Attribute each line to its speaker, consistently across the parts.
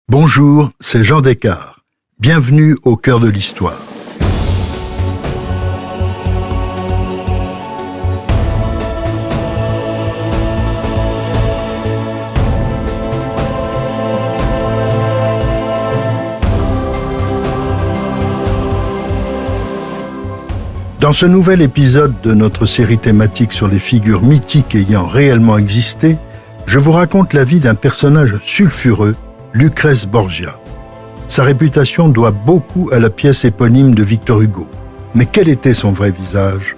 Speaker 1: Bonjour, c'est Jean Descartes. Bienvenue au cœur de l'histoire. Dans ce nouvel épisode de notre série thématique sur les figures mythiques ayant réellement existé, je vous raconte la vie d'un personnage sulfureux, Lucrèce Borgia. Sa réputation doit beaucoup à la pièce éponyme de Victor Hugo. Mais quel était son vrai visage ?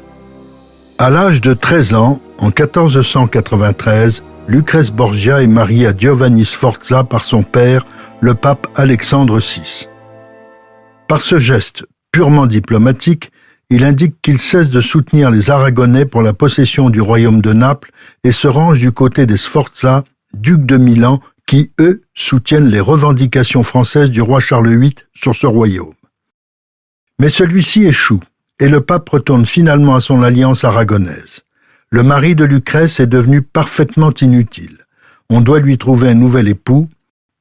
Speaker 1: À l'âge de 13 ans, en 1493, Lucrèce Borgia est mariée à Giovanni Sforza par son père, le pape Alexandre VI. Par ce geste purement diplomatique, il indique qu'il cesse de soutenir les Aragonais pour la possession du royaume de Naples et se range du côté des Sforza, ducs de Milan, qui, eux, soutiennent les revendications françaises du roi Charles VIII sur ce royaume. Mais celui-ci échoue, et le pape retourne finalement à son alliance aragonaise. Le mari de Lucrèce est devenu parfaitement inutile. On doit lui trouver un nouvel époux,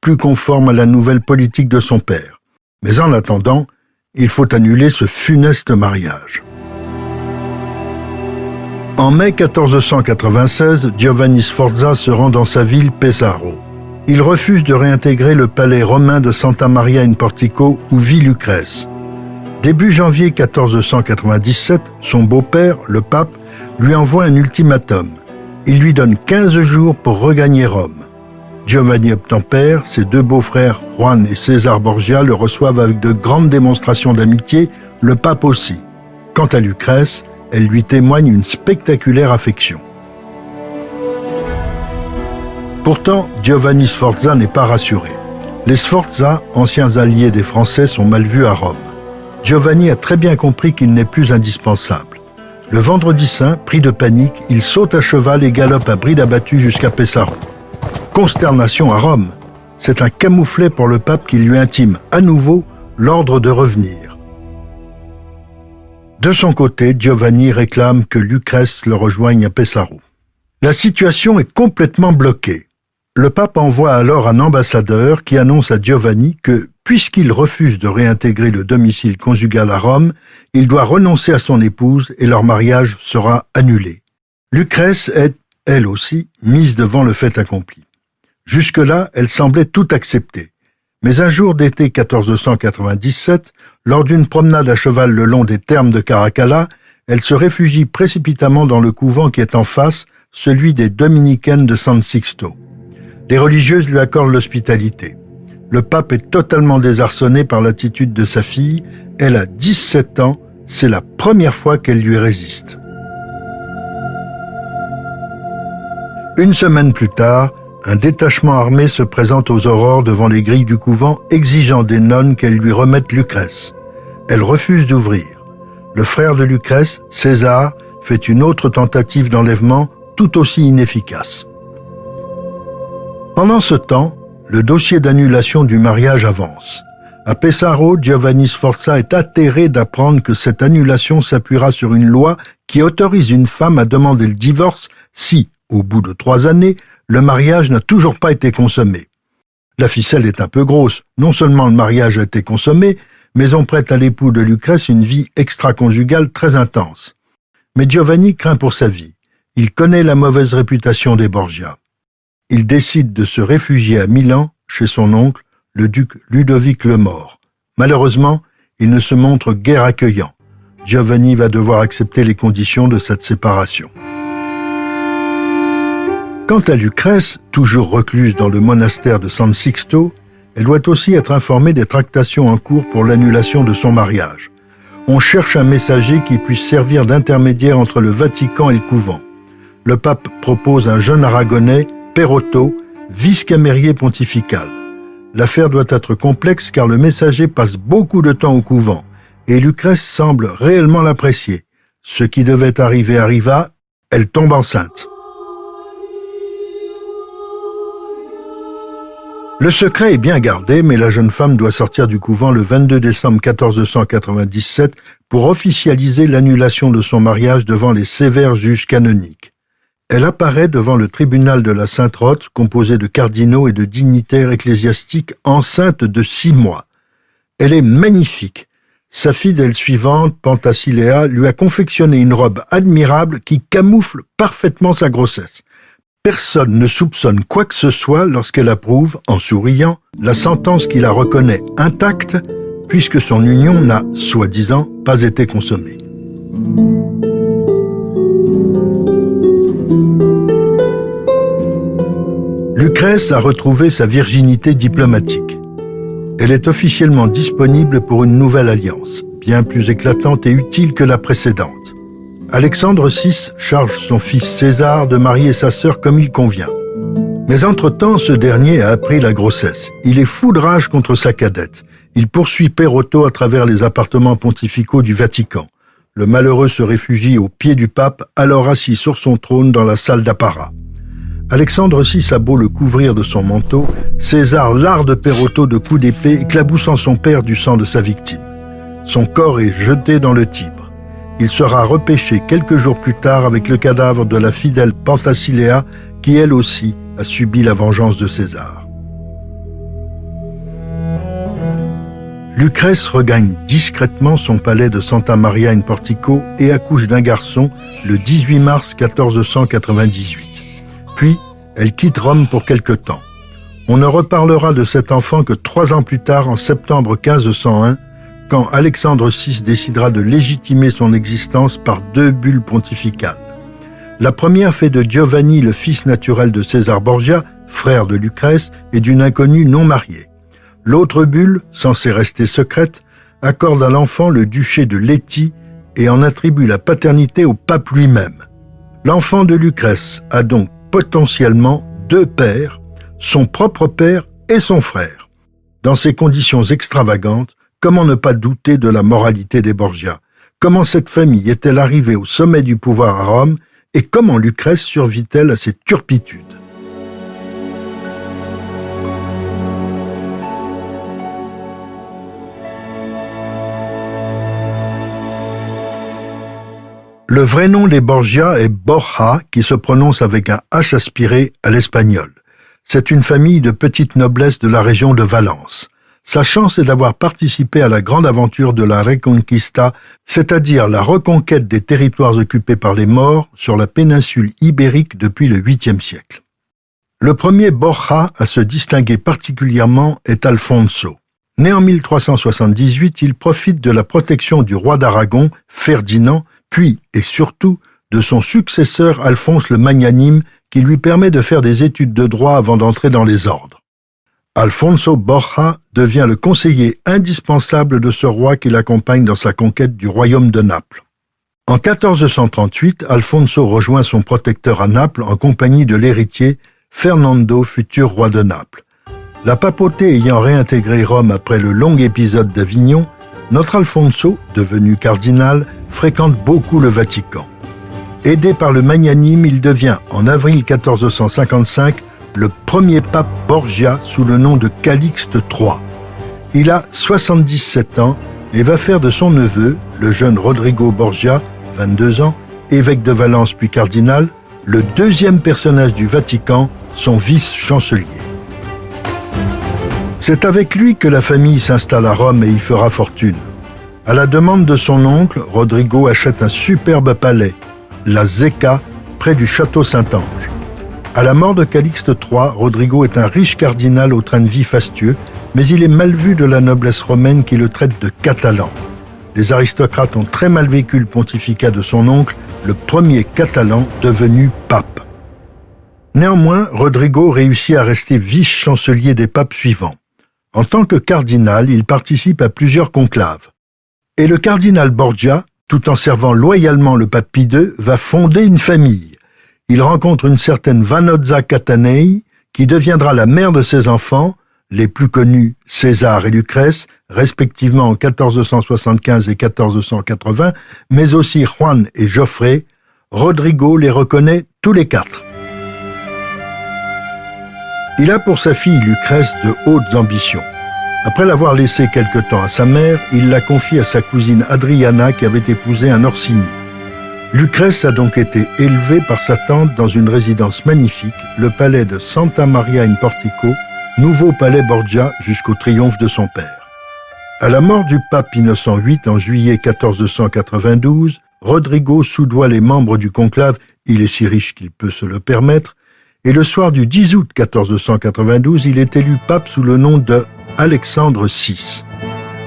Speaker 1: plus conforme à la nouvelle politique de son père. Mais en attendant, il faut annuler ce funeste mariage. En mai 1496, Giovanni Sforza se rend dans sa ville Pesaro. Il refuse de réintégrer le palais romain de Santa Maria in Portico où vit Lucrèce. Début janvier 1497, son beau-père, le pape, lui envoie un ultimatum. Il lui donne 15 jours pour regagner Rome. Giovanni obtempère, ses deux beaux-frères, Juan et César Borgia, le reçoivent avec de grandes démonstrations d'amitié, le pape aussi. Quant à Lucrèce, elle lui témoigne une spectaculaire affection. Pourtant, Giovanni Sforza n'est pas rassuré. Les Sforza, anciens alliés des Français, sont mal vus à Rome. Giovanni a très bien compris qu'il n'est plus indispensable. Le vendredi saint, pris de panique, il saute à cheval et galope à bride abattue jusqu'à Pesaro. Consternation à Rome. C'est un camouflet pour le pape qui lui intime à nouveau l'ordre de revenir. De son côté, Giovanni réclame que Lucrèce le rejoigne à Pesaro. La situation est complètement bloquée. Le pape envoie alors un ambassadeur qui annonce à Giovanni que, puisqu'il refuse de réintégrer le domicile conjugal à Rome, il doit renoncer à son épouse et leur mariage sera annulé. Lucrèce est, elle aussi, mise devant le fait accompli. Jusque-là, elle semblait tout accepter. Mais un jour d'été 1497, lors d'une promenade à cheval le long des thermes de Caracalla, elle se réfugie précipitamment dans le couvent qui est en face, celui des dominicaines de San Sixto. Les religieuses lui accordent l'hospitalité. Le pape est totalement désarçonné par l'attitude de sa fille. Elle a 17 ans, c'est la première fois qu'elle lui résiste. Une semaine plus tard, un détachement armé se présente aux aurores devant les grilles du couvent, exigeant des nonnes qu'elles lui remettent Lucrèce. Elle refuse d'ouvrir. Le frère de Lucrèce, César, fait une autre tentative d'enlèvement, tout aussi inefficace. Pendant ce temps, le dossier d'annulation du mariage avance. À Pesaro, Giovanni Sforza est atterré d'apprendre que cette annulation s'appuiera sur une loi qui autorise une femme à demander le divorce si, au bout de 3 années, le mariage n'a toujours pas été consommé. La ficelle est un peu grosse. Non seulement le mariage a été consommé, mais on prête à l'époux de Lucrèce une vie extra-conjugale très intense. Mais Giovanni craint pour sa vie. Il connaît la mauvaise réputation des Borgia. Il décide de se réfugier à Milan, chez son oncle, le duc Ludovic le Mort. Malheureusement, il ne se montre guère accueillant. Giovanni va devoir accepter les conditions de cette séparation. Quant à Lucrèce, toujours recluse dans le monastère de San Sixto, elle doit aussi être informée des tractations en cours pour l'annulation de son mariage. On cherche un messager qui puisse servir d'intermédiaire entre le Vatican et le couvent. Le pape propose un jeune aragonais, Perotto, vice-camérier pontifical. L'affaire doit être complexe car le messager passe beaucoup de temps au couvent et Lucrèce semble réellement l'apprécier. Ce qui devait arriver arriva, elle tombe enceinte. Le secret est bien gardé, mais la jeune femme doit sortir du couvent le 22 décembre 1497 pour officialiser l'annulation de son mariage devant les sévères juges canoniques. Elle apparaît devant le tribunal de la Sainte-Rote, composé de cardinaux et de dignitaires ecclésiastiques, enceinte de 6 mois. Elle est magnifique. Sa fidèle suivante, Penthesilea, lui a confectionné une robe admirable qui camoufle parfaitement sa grossesse. Personne ne soupçonne quoi que ce soit lorsqu'elle approuve, en souriant, la sentence qui la reconnaît intacte, puisque son union n'a, soi-disant, pas été consommée. Lucrèce a retrouvé sa virginité diplomatique. Elle est officiellement disponible pour une nouvelle alliance, bien plus éclatante et utile que la précédente. Alexandre VI charge son fils César de marier sa sœur comme il convient. Mais entre-temps, ce dernier a appris la grossesse. Il est fou de rage contre sa cadette. Il poursuit Perotto à travers les appartements pontificaux du Vatican. Le malheureux se réfugie aux pieds du pape, alors assis sur son trône dans la salle d'apparat. Alexandre VI a beau le couvrir de son manteau, César larde Perotto de coups d'épée, éclaboussant son père du sang de sa victime. Son corps est jeté dans le Tibre. Il sera repêché quelques jours plus tard avec le cadavre de la fidèle Penthesilea, qui elle aussi a subi la vengeance de César. Lucrèce regagne discrètement son palais de Santa Maria in Portico et accouche d'un garçon le 18 mars 1498. Puis, elle quitte Rome pour quelque temps. On ne reparlera de cet enfant que 3 ans plus tard, en septembre 1501, quand Alexandre VI décidera de légitimer son existence par 2 bulles pontificales. La première fait de Giovanni le fils naturel de César Borgia, frère de Lucrèce, et d'une inconnue non mariée. L'autre bulle, censée rester secrète, accorde à l'enfant le duché de Létie et en attribue la paternité au pape lui-même. L'enfant de Lucrèce a donc potentiellement 2 pères, son propre père et son frère. Dans ces conditions extravagantes, comment ne pas douter de la moralité des Borgia? Comment cette famille est-elle arrivée au sommet du pouvoir à Rome et comment Lucrèce survit-elle à ces turpitudes? Le vrai nom des Borgia est Borja, qui se prononce avec un H aspiré à l'espagnol. C'est une famille de petite noblesse de la région de Valence. Sa chance est d'avoir participé à la grande aventure de la Reconquista, c'est-à-dire la reconquête des territoires occupés par les Maures sur la péninsule ibérique depuis le 8e siècle. Le premier Borja à se distinguer particulièrement est Alfonso. Né en 1378, il profite de la protection du roi d'Aragon, Ferdinand, puis et surtout de son successeur Alphonse le Magnanime, qui lui permet de faire des études de droit avant d'entrer dans les ordres. Alfonso Borja devient le conseiller indispensable de ce roi qui l'accompagne dans sa conquête du royaume de Naples. En 1438, Alfonso rejoint son protecteur à Naples en compagnie de l'héritier Fernando, futur roi de Naples. La papauté ayant réintégré Rome après le long épisode d'Avignon, notre Alfonso, devenu cardinal, fréquente beaucoup le Vatican. Aidé par le Magnanime, il devient, en avril 1455, le premier pape Borgia sous le nom de Calixte III. Il a 77 ans et va faire de son neveu, le jeune Rodrigo Borgia, 22 ans, évêque de Valence puis cardinal, le 2e personnage du Vatican, son vice-chancelier. C'est avec lui que la famille s'installe à Rome et y fera fortune. À la demande de son oncle, Rodrigo achète un superbe palais, la Zecca, près du château Saint-Ange. À la mort de Calixte III, Rodrigo est un riche cardinal au train de vie fastueux, mais il est mal vu de la noblesse romaine qui le traite de catalan. Les aristocrates ont très mal vécu le pontificat de son oncle, le premier catalan devenu pape. Néanmoins, Rodrigo réussit à rester vice-chancelier des papes suivants. En tant que cardinal, il participe à plusieurs conclaves. Et le cardinal Borgia, tout en servant loyalement le pape Pie II, va fonder une famille. Il rencontre une certaine Vanozza Catanei, qui deviendra la mère de ses enfants, les plus connus César et Lucrèce, respectivement en 1475 et 1480, mais aussi Juan et Geoffrey. Rodrigo les reconnaît tous les 4. Il a pour sa fille Lucrèce de hautes ambitions. Après l'avoir laissée quelque temps à sa mère, il la confie à sa cousine Adriana qui avait épousé un Orsini. Lucrèce a donc été élevée par sa tante dans une résidence magnifique, le palais de Santa Maria in Portico, nouveau palais Borgia jusqu'au triomphe de son père. À la mort du pape Innocent VIII en juillet 1492, Rodrigo soudoie les membres du conclave, il est si riche qu'il peut se le permettre, et le soir du 10 août 1492, il est élu pape sous le nom de Alexandre VI.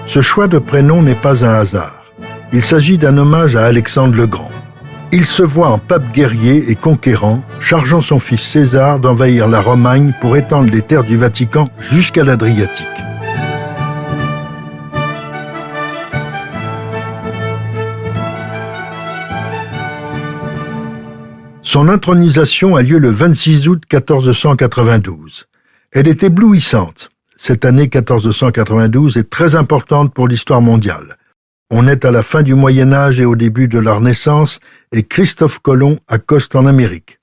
Speaker 1: Ce choix de prénom n'est pas un hasard. Il s'agit d'un hommage à Alexandre le Grand. Il se voit en pape guerrier et conquérant, chargeant son fils César d'envahir la Romagne pour étendre les terres du Vatican jusqu'à l'Adriatique. Son intronisation a lieu le 26 août 1492. Elle est éblouissante. Cette année 1492 est très importante pour l'histoire mondiale. On est à la fin du Moyen-Âge et au début de la Renaissance, et Christophe Colomb accoste en Amérique.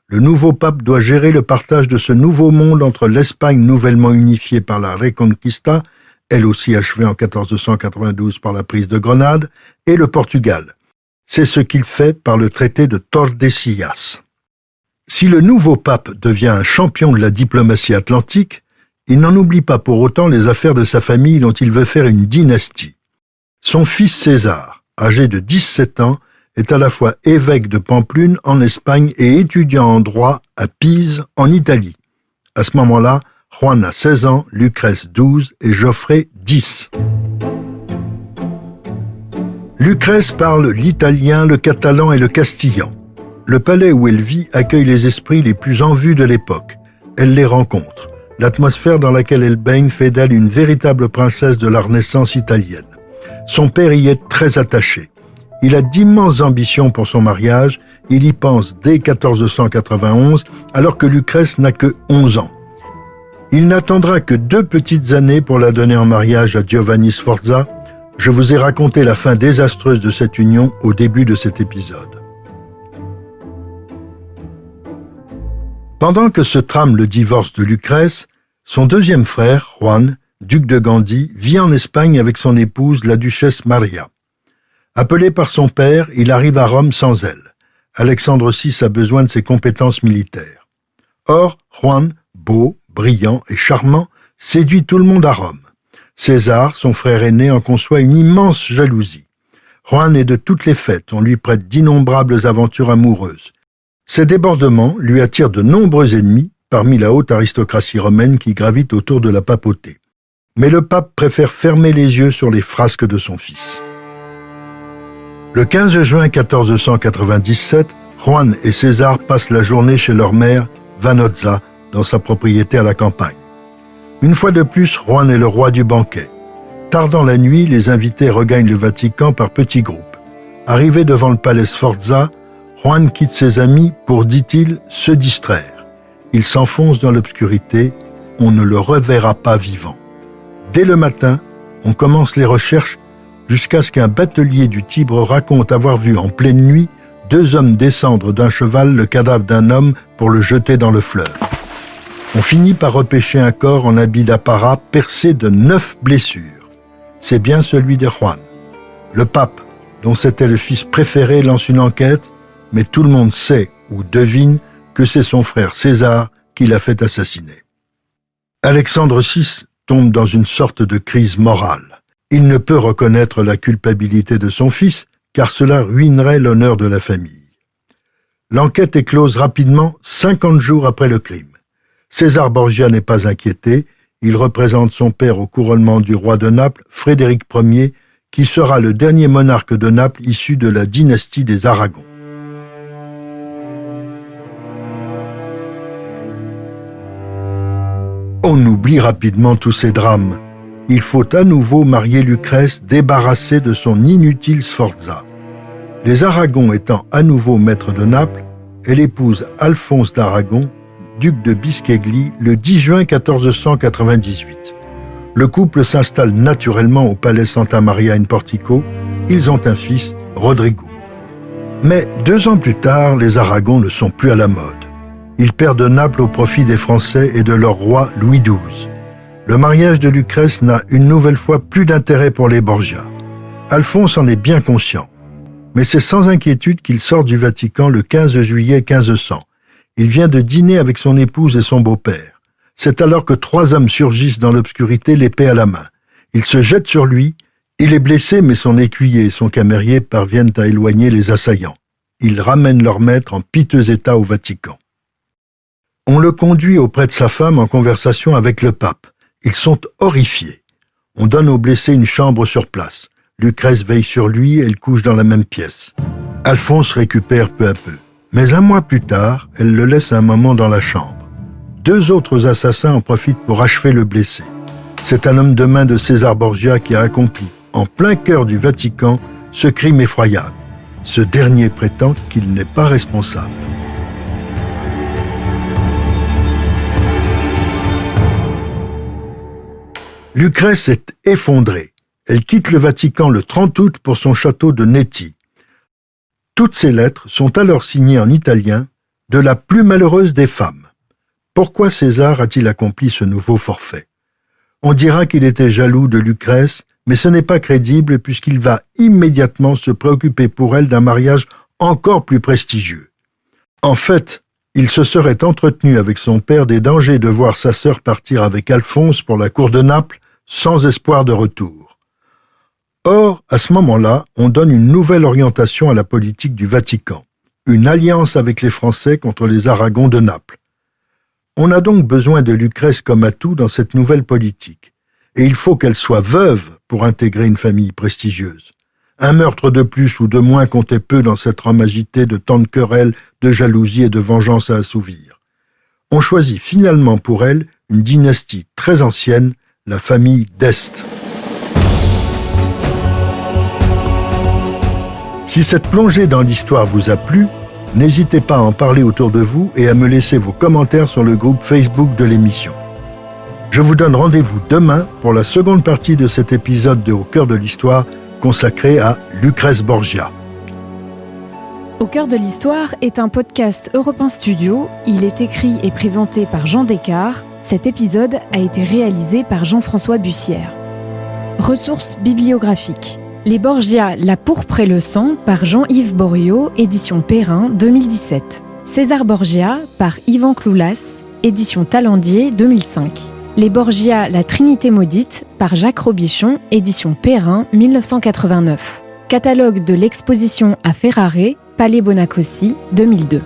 Speaker 1: Le nouveau pape doit gérer le partage de ce nouveau monde entre l'Espagne nouvellement unifiée par la Reconquista, elle aussi achevée en 1492 par la prise de Grenade, et le Portugal. C'est ce qu'il fait par le traité de Tordesillas. Si le nouveau pape devient un champion de la diplomatie atlantique, il n'en oublie pas pour autant les affaires de sa famille dont il veut faire une dynastie. Son fils César, âgé de 17 ans, est à la fois évêque de Pampelune en Espagne et étudiant en droit à Pise en Italie. À ce moment-là, Juan a 16 ans, Lucrèce 12 et Geoffrey 10. Lucrèce parle l'italien, le catalan et le castillan. Le palais où elle vit accueille les esprits les plus en vue de l'époque. Elle les rencontre. L'atmosphère dans laquelle elle baigne fait d'elle une véritable princesse de la Renaissance italienne. Son père y est très attaché. Il a d'immenses ambitions pour son mariage. Il y pense dès 1491, alors que Lucrèce n'a que 11 ans. Il n'attendra que 2 petites années pour la donner en mariage à Giovanni Sforza. Je vous ai raconté la fin désastreuse de cette union au début de cet épisode. Pendant que se trame le divorce de Lucrèce, son deuxième frère, Juan, duc de Gandie, vit en Espagne avec son épouse, la duchesse Maria. Appelé par son père, il arrive à Rome sans elle. Alexandre VI a besoin de ses compétences militaires. Or, Juan, beau, brillant et charmant, séduit tout le monde à Rome. César, son frère aîné, en conçoit une immense jalousie. Juan est de toutes les fêtes, on lui prête d'innombrables aventures amoureuses. Ces débordements lui attirent de nombreux ennemis parmi la haute aristocratie romaine qui gravite autour de la papauté. Mais le pape préfère fermer les yeux sur les frasques de son fils. Le 15 juin 1497, Juan et César passent la journée chez leur mère, Vanozza, dans sa propriété à la campagne. Une fois de plus, Juan est le roi du banquet. Tardant la nuit, les invités regagnent le Vatican par petits groupes. Arrivé devant le palais Sforza, Juan quitte ses amis pour, dit-il, se distraire. Il s'enfonce dans l'obscurité, on ne le reverra pas vivant. Dès le matin, on commence les recherches jusqu'à ce qu'un batelier du Tibre raconte avoir vu en pleine nuit 2 hommes descendre d'un cheval le cadavre d'un homme pour le jeter dans le fleuve. On finit par repêcher un corps en habit d'apparat percé de 9 blessures. C'est bien celui de Juan. Le pape, dont c'était le fils préféré, lance une enquête, mais tout le monde sait ou devine que c'est son frère César qui l'a fait assassiner. Alexandre VI tombe dans une sorte de crise morale. Il ne peut reconnaître la culpabilité de son fils, car cela ruinerait l'honneur de la famille. L'enquête est close rapidement, 50 jours après le crime. César Borgia n'est pas inquiété, il représente son père au couronnement du roi de Naples, Frédéric Ier, qui sera le dernier monarque de Naples issu de la dynastie des Aragons. On oublie rapidement tous ces drames. Il faut à nouveau marier Lucrèce débarrassée de son inutile Sforza. Les Aragons étant à nouveau maîtres de Naples, elle épouse Alphonse d'Aragon, duc de Bisceglie, le 10 juin 1498. Le couple s'installe naturellement au palais Santa Maria in Portico. Ils ont un fils, Rodrigo. Mais 2 ans plus tard, les Aragons ne sont plus à la mode. Ils perdent Naples au profit des Français et de leur roi Louis XII. Le mariage de Lucrèce n'a une nouvelle fois plus d'intérêt pour les Borgia. Alphonse en est bien conscient. Mais c'est sans inquiétude qu'il sort du Vatican le 15 juillet 1500. Il vient de dîner avec son épouse et son beau-père. C'est alors que 3 hommes surgissent dans l'obscurité, l'épée à la main. Ils se jettent sur lui. Il est blessé, mais son écuyer et son camérier parviennent à éloigner les assaillants. Ils ramènent leur maître en piteux état au Vatican. On le conduit auprès de sa femme en conversation avec le pape. Ils sont horrifiés. On donne au blessé une chambre sur place. Lucrèce veille sur lui, elle couche dans la même pièce. Alphonse récupère peu à peu. Mais un mois plus tard, elle le laisse un moment dans la chambre. 2 autres assassins en profitent pour achever le blessé. C'est un homme de main de César Borgia qui a accompli, en plein cœur du Vatican, ce crime effroyable. Ce dernier prétend qu'il n'est pas responsable. Lucrèce est effondrée. Elle quitte le Vatican le 30 août pour son château de Netti. Toutes ces lettres sont alors signées en italien de la plus malheureuse des femmes. Pourquoi César a-t-il accompli ce nouveau forfait? On dira qu'il était jaloux de Lucrèce, mais ce n'est pas crédible puisqu'il va immédiatement se préoccuper pour elle d'un mariage encore plus prestigieux. En fait, il se serait entretenu avec son père des dangers de voir sa sœur partir avec Alphonse pour la cour de Naples sans espoir de retour. Or, à ce moment-là, on donne une nouvelle orientation à la politique du Vatican, une alliance avec les Français contre les Aragons de Naples. On a donc besoin de Lucrèce comme atout dans cette nouvelle politique, et il faut qu'elle soit veuve pour intégrer une famille prestigieuse. Un meurtre de plus ou de moins comptait peu dans cette Rome agitée de tant de querelles, de jalousie et de vengeance à assouvir. On choisit finalement pour elle une dynastie très ancienne, la famille d'Este. Si cette plongée dans l'histoire vous a plu, n'hésitez pas à en parler autour de vous et à me laisser vos commentaires sur le groupe Facebook de l'émission. Je vous donne rendez-vous demain pour la seconde partie de cet épisode de Au cœur de l'histoire consacré à Lucrèce Borgia.
Speaker 2: Au cœur de l'histoire est un podcast Europe 1 Studio. Il est écrit et présenté par Jean Descartes. Cet épisode a été réalisé par Jean-François Bussière. Ressources bibliographiques. Les Borgia, la pourpre et le sang par Jean-Yves Boriot, édition Perrin, 2017. César Borgia par Yvan Cloulas, édition Talendier, 2005. Les Borgia, la Trinité maudite par Jacques Robichon, édition Perrin, 1989. Catalogue de l'exposition à Ferrare, Palais Bonacossi, 2002.